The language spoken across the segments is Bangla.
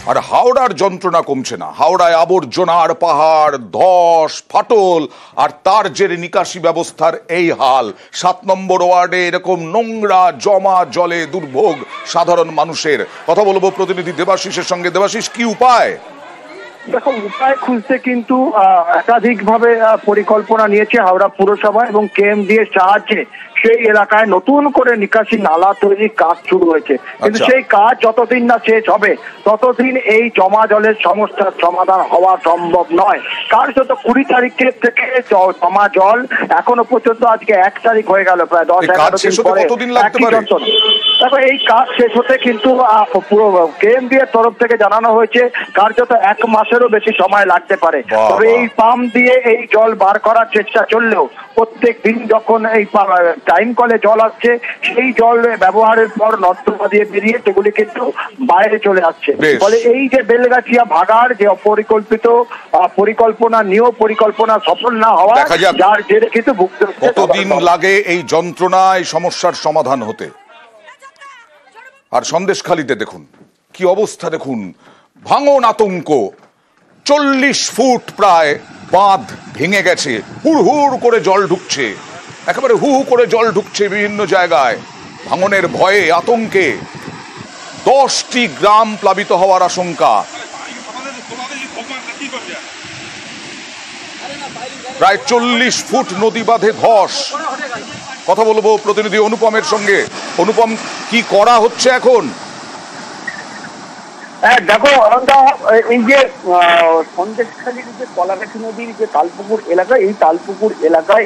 আর হাওড়ার যন্ত্রণা কমছে না। হাওড়ায় আবর্জনার পাহাড়, ধস, ফাটল, আর তার জেরে নিকাশি ব্যবস্থার এই হাল। 7 নম্বর ওয়ার্ডে এরকম নোংরা জমা জলে দুর্ভোগ সাধারণ মানুষের। কথা বলবো প্রতিনিধি দেবাশিসের সঙ্গে। দেবাশিস, কি উপায়? দেখো, উপায় খুঁজতে কিন্তু একাধিকভাবে পরিকল্পনা নিয়েছে হাওড়া পুরসভা এবং কেএমডি এর সাহায্যে সেই এলাকায় নতুন করে নিকাশি নালা তৈরির কাজ শুরু হয়েছে। কিন্তু সেই কাজ যতদিন না শেষ হবে ততদিন এই জমা জলের সমস্যার সমাধান হওয়া সম্ভব নয়। কার্যত 20 তারিখের থেকে জমা জল এখনো পর্যন্ত, আজকে 1 তারিখ হয়ে গেল, প্রায় 10-11 দিন পরে। দেখো, এই কাজ শেষ হতে কিন্তু পুরো কেএমডি এর তরফ থেকে জানানো হয়েছে কার্যত 1 মাসেরও বেশি সময় লাগতে পারে। তবে এই পাম্প দিয়ে এই জল বার করার চেষ্টা চললেও প্রত্যেক দিন যখন এই টাইম কলে জল আসছে, সেই জল ব্যবহারের পর নর্দমা দিয়ে বেরিয়ে সেগুলি কিন্তু বাইরে চলে আসছে। ফলে এই যে বেলগাছিয়া ভাগাড় যে অপরিকল্পিত পরিকল্পনা নিয়েও পরিকল্পনা সফল না হওয়া, যার জেরে কিন্তু ভুগতে হচ্ছে। কতদিন লাগে এই যন্ত্রণা, এই সমস্যার সমাধান হতে? আর সন্দেশখালীতে দেখুন কি অবস্থা, দেখুন ভাঙন আতঙ্ক। 40 ফুট প্রায় বাঁধ ভেঙে গেছে, হুড় হুড় করে জল ঢুকছে, একেবারে হু হু করে জল ঢুকছে বিভিন্ন জায়গায়। ভাঙনের ভয়ে, আতঙ্কে 10টি গ্রাম প্লাবিত হওয়ার আশঙ্কা। প্রায় 40 ফুট নদী বাঁধে ধস। কথা বলবো প্রতিনিধি অনুপমের সঙ্গে। অনুপম, কি করা হচ্ছে এখন? দেখো, এই যে সন্দেশখালীর যে কলাগাছি নদীর যে তালপুকুর এলাকা, এই তালপুকুর এলাকায়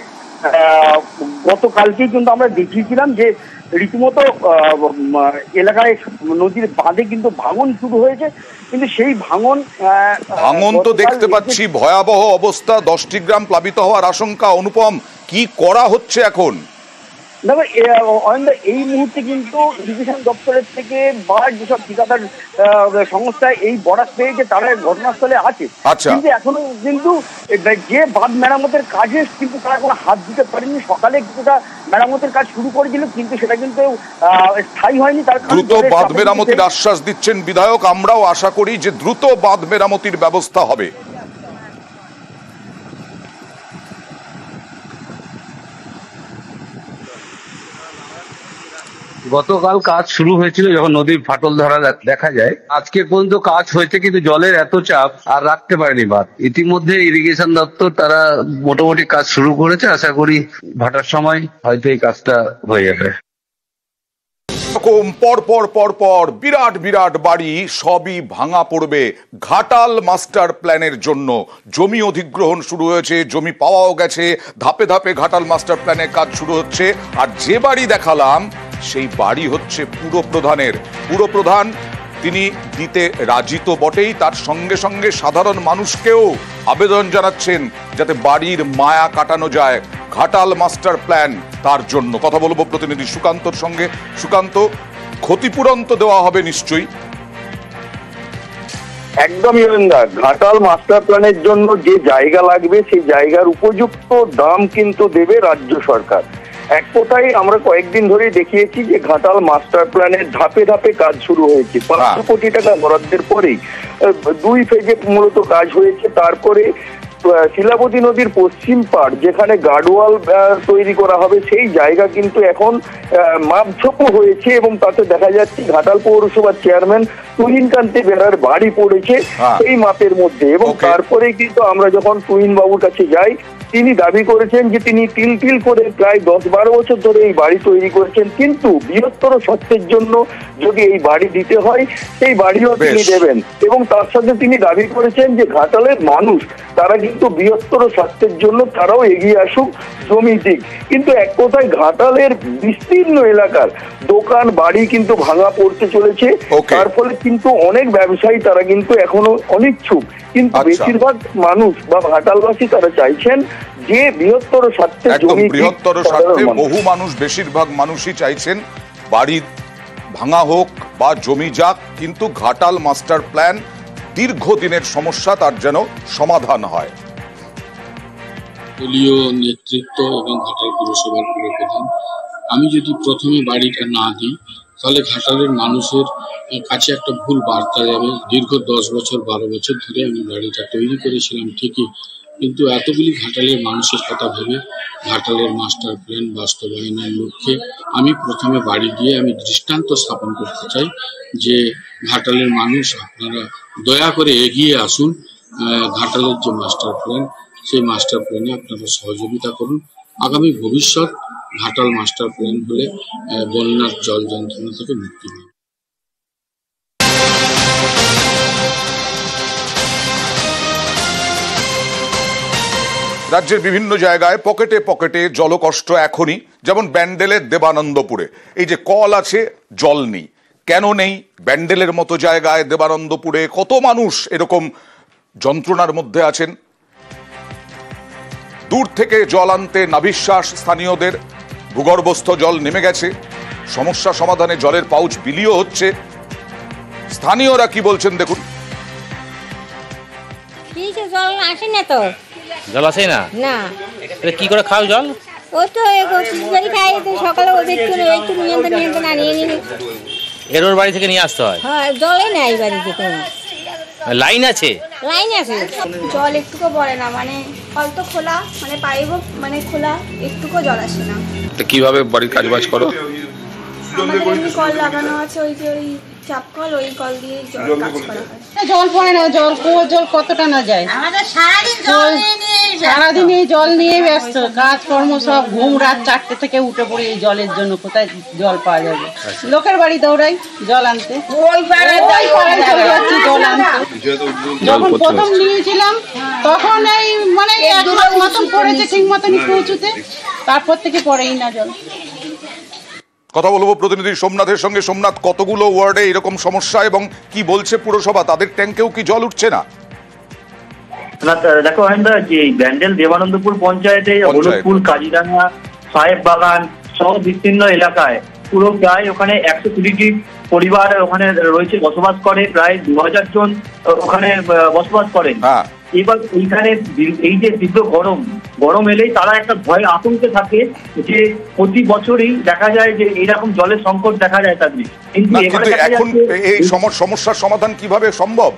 গতকালকেই কিন্তু আমরা দেখিয়েছিলাম যে রীতিমতো এলাকায় নদীর বাঁধে কিন্তু ভাঙন শুরু হয়েছে। কিন্তু সেই ভাঙন তো দেখতে পাচ্ছি, ভয়াবহ অবস্থা, 10টি গ্রাম প্লাবিত হওয়ার আশঙ্কা। অনুপম, কি করা হচ্ছে এখন? দেখো, এই মুহূর্তে কিন্তু ইরিগেশন দপ্তরের থেকে বা যেসব ঠিকাদার সংস্থা এই বরাত পেয়েছে তারা ঘটনাস্থলে আছে, কিন্তু এখনো কিন্তু যে বাঁধ মেরামতের কাজে কিন্তু তারা কোনো হাত দিতে পারেনি। সকালে কিছুটা মেরামতের কাজ শুরু করেছিল, কিন্তু সেটা কিন্তু স্থায়ী হয়নি। তার দ্রুত বাঁধ মেরামতির আশ্বাস দিচ্ছেন বিধায়ক। আমরাও আশা করি যে দ্রুত বাঁধ মেরামতির ব্যবস্থা হবে। গতকাল কাজ শুরু হয়েছিল যখন নদীর ফাটল ধরা দেখা যায়, আজকে পর্যন্ত কাজ হয়েছে, কিন্তু জলের এত চাপ আর রাখতে পারেনি বাঁধ। ইতিমধ্যে ইরিগেশন দপ্তর তারা মোটামুটি কাজ শুরু করেছে, আশা করি ভাটার সময় হয়তো এই কাজটা হয়ে যাবে। পর বিরাট বিরাট বাড়ি সবই ভাঙা পড়বে। ঘাটাল মাস্টার প্ল্যানের জন্য জমি অধিগ্রহণ শুরু হয়েছে, জমি পাওয়াও গেছে, ধাপে ধাপে ঘাটাল মাস্টার প্ল্যানের কাজ শুরু হচ্ছে। আর যে বাড়ি দেখালাম সেই বাড়ি হচ্ছে পুরপ্রধানের। পুরপ্রধান তিনি দিতে রাজি তো বটেই, তার সঙ্গে সঙ্গে সাধারণ মানুষকেও আবেদন জানাচ্ছেন যাতে বাড়ির মায়া কাটানো যায়। ঘাটাল মাস্টার প্ল্যান তার জন্য। কথা বলবো প্রতিনিধি সুকান্তর সঙ্গে। সুকান্ত, ক্ষতিপূরণ তো দেওয়া হবে নিশ্চয়ই? একদমই ঘাটাল মাস্টার প্ল্যানের জন্য যে জায়গা লাগবে সেই জায়গার উপযুক্ত দাম কিন্তু দেবে রাজ্য সরকার। এক কথায় আমরা কয়েকদিন ধরে দেখিয়েছি যে ঘাটাল মাস্টার প্ল্যানের ধাপে ধাপে কাজ শুরু হয়েছে। 500 কোটি টাকা বরাদ্দের পরেই 2 ফেজে মূলত কাজ হয়েছে। তারপরে শিলাবতী নদীর পশ্চিম পাড় যেখানে গার্ডওয়াল তৈরি করা হবে সেই জায়গা কিন্তু এখন মাপঝোপও হয়েছে, এবং তাতে দেখা যাচ্ছে ঘাটাল পৌরসভার চেয়ারম্যান তুহিন কান্তি বেরার বাড়ি পড়েছে সেই মাপের মধ্যে। এবং তারপরে কিন্তু আমরা যখন তুহিন বাবুর কাছে যাই, তিনি দাবি করেছেন যে তিনি তিল তিল করে প্রায় 10-12 বছর ধরে এই বাড়ি তৈরি করেছেন, কিন্তু বৃহত্তর স্বার্থের জন্য যদি এই বাড়ি দিতে হয় সেই বাড়িও তিনি দেবেন। এবং তার সাথে তিনি দাবি করেছেন যে ঘাটালের মানুষ তারা কিন্তু বৃহত্তর স্বার্থের জন্য তারাও এগিয়ে আসুক, জমি দিক। কিন্তু এক কথায় ঘাটালের বিস্তীর্ণ এলাকার দোকান বাড়ি কিন্তু ভাঙা পড়তে চলেছে। তার ফলে কিন্তু অনেক ব্যবসায়ী তারা কিন্তু এখনো অনিচ্ছুক, কিন্তু বেশিরভাগ মানুষ বা ঘাটালবাসী তারা চাইছেন যে বৃহত্তর স্বার্থে জমি, বৃহত্তর স্বার্থে বহু মানুষ, বেশিরভাগ মানুষই চাইছেন বাড়ি ভাঙা হোক বা জমি যাক, কিন্তু ঘাটাল মাস্টার প্ল্যান দীর্ঘদিনের সমস্যা, তার যেন সমাধান হয়। দলীয় নেতৃত্ব এবং ঘাটাল পুরসভার পুরপ্রধান, আমি যদি প্রথমে বাড়িটা না দিই তাহলে ঘাটালের মানুষের কাছে একটা ভুল বার্তা যাবে। দীর্ঘ 10 বছর 12 বছর ধরে আমি বাড়িটা তৈরি করেছিলাম ঠিকই, কিন্তু এতগুলি ঘাটালের মানুষের কথা ভেবে ঘাটালের মাস্টার প্ল্যান বাস্তবায়নের লক্ষ্যে আমি প্রথমে বাড়ি গিয়ে আমি দৃষ্টান্ত স্থাপন করতে চাই যে ঘাটালের মানুষ আপনারা দয়া করে এগিয়ে আসুন, ঘাটালের যে মাস্টার প্ল্যান সেই মাস্টার প্ল্যানে আপনারা সহযোগিতা করুন। আগামী ভবিষ্যৎ ঘাটাল মাস্টার প্ল্যান হলে বন্যার জল যন্ত্রণা থেকে মুক্তি পাবে। রাজ্যের বিভিন্ন জায়গায় পকেটে পকেটে জলকষ্ট এখনই, যেমন ব্যান্ডেলের দেবানন্দপুরে এই যে কল আছে জল নেই। কেন নেই? ব্যান্ডেলের মতো জায়গায় দেবানন্দপুরে কত মানুষ এরকম যন্ত্রণার মধ্যে আছেন। দূর থেকে জল আনতে নাভিশ্বাস স্থানীয়দের, ভূগর্ভস্থ জল নেমে গেছে, সমস্যা সমাধানে জলের পাউচ বিলিও হচ্ছে। স্থানীয়রা কি বলছেন দেখুন। জল আসে না তো, জল আসে না, না কি করে খাও জল? ও তো খাই তো সকালে একটু নিয়ন্ত্রণ আনিয়ে নিয়ে এর ওর বাড়ি থেকে নিয়ে আসতে হয়। হ্যাঁ, জলে নাই বাড়িতে কোনো। লাইন আছে? লাইন আছে, জল একটুকু পড়ে না, মানে কল তো খোলা, মানে পাইপ মানে খোলা, একটুকু জল আসে না। কিভাবে বাড়ির কাজবাজ করো? আমাদের এমনি কল লাগানো আছে, ওই যে ওই চাপ কল, ওই কল দিয়ে জল কাজ করা হয়। জল পড়ে না, জল কতটা না যায়, সারাদিন এই জল নিয়ে ব্যস্ত, কাজকর্ম সব, ঘুম রাত 4টে থেকে উঠে পড়ে এই জলের জন্য। কোথায় জল পাওয়া যাবে? লোকের বাড়ি দৌড়াই জল আনতে, চলে যাচ্ছি জল আনতে। যখন প্রথম নিয়েছিলাম তখন এই মানে 1 মাস মতন পড়েছে ঠিক মতনই পৌঁছতে, তারপর থেকে পড়েই না জল। কথা বলবো প্রতিনিধি সোমনাথের সঙ্গে। সোমনাথ, কতগুলো ওয়ার্ডে এরকম সমস্যা এবং কি বলছে পুরসভা? তাদের ট্যাঙ্কেও কি জল উঠছে না? দেখো হেমদা, যে ব্যান্ডেল দেবানন্দপুর পঞ্চায়েতে হলুদপুর, কাজিরাঙ্গা, সাহেব বাগান সহ বিস্তীর্ণ এলাকায় পুরো প্রায় ওখানে 120টি পরিবার ওখানে রয়েছে, বসবাস করে, প্রায় 2000 জন ওখানে বসবাস করেন। এবার এইখানে এই যে তীব্র গরম এলেই তারা একটা ভয় আতঙ্কে থাকে যে প্রতি বছরই দেখা যায় যে এরকম জলের সংকট দেখা যায় তাদের। কিন্তু এখন এই সমস্যার সমাধান কিভাবে সম্ভব?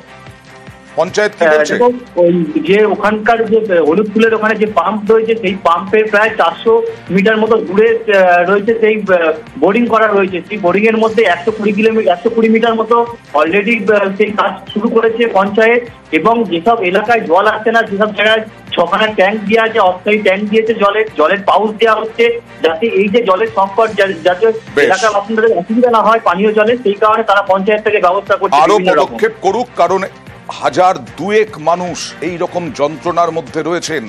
পঞ্চায়েত কি বলছে? ওই যে ওখানকার যে হলুদপুলের ওখানে যে পাম্প রয়েছে, সেই পাম্পের প্রায় 400 মিটার মতো দূরে রয়েছে সেই বোরিং করা রয়েছে। সেই বোরিং এর মধ্যে 120 মিটার মতো অলরেডি সেই কাজ শুরু করেছে পঞ্চায়েত। এবং যেসব এলাকায় জল আসছে না, যেসব জায়গায় 6খানা ট্যাঙ্ক দেওয়া আছে, অস্থায়ী ট্যাঙ্ক দিয়েছে, জলের পাউচ দেওয়া হচ্ছে, যাতে এই যে জলের সংকট যাতে এলাকার বাসিন্দাদের অসুবিধা না হয় পানীয় জলের, সেই কারণে তারা পঞ্চায়েত থেকে ব্যবস্থা করছে। আরো পদক্ষেপ করুক, কারণ 1002 মানুষ এই রকম যন্ত্রণার মধ্যে রয়েছেন।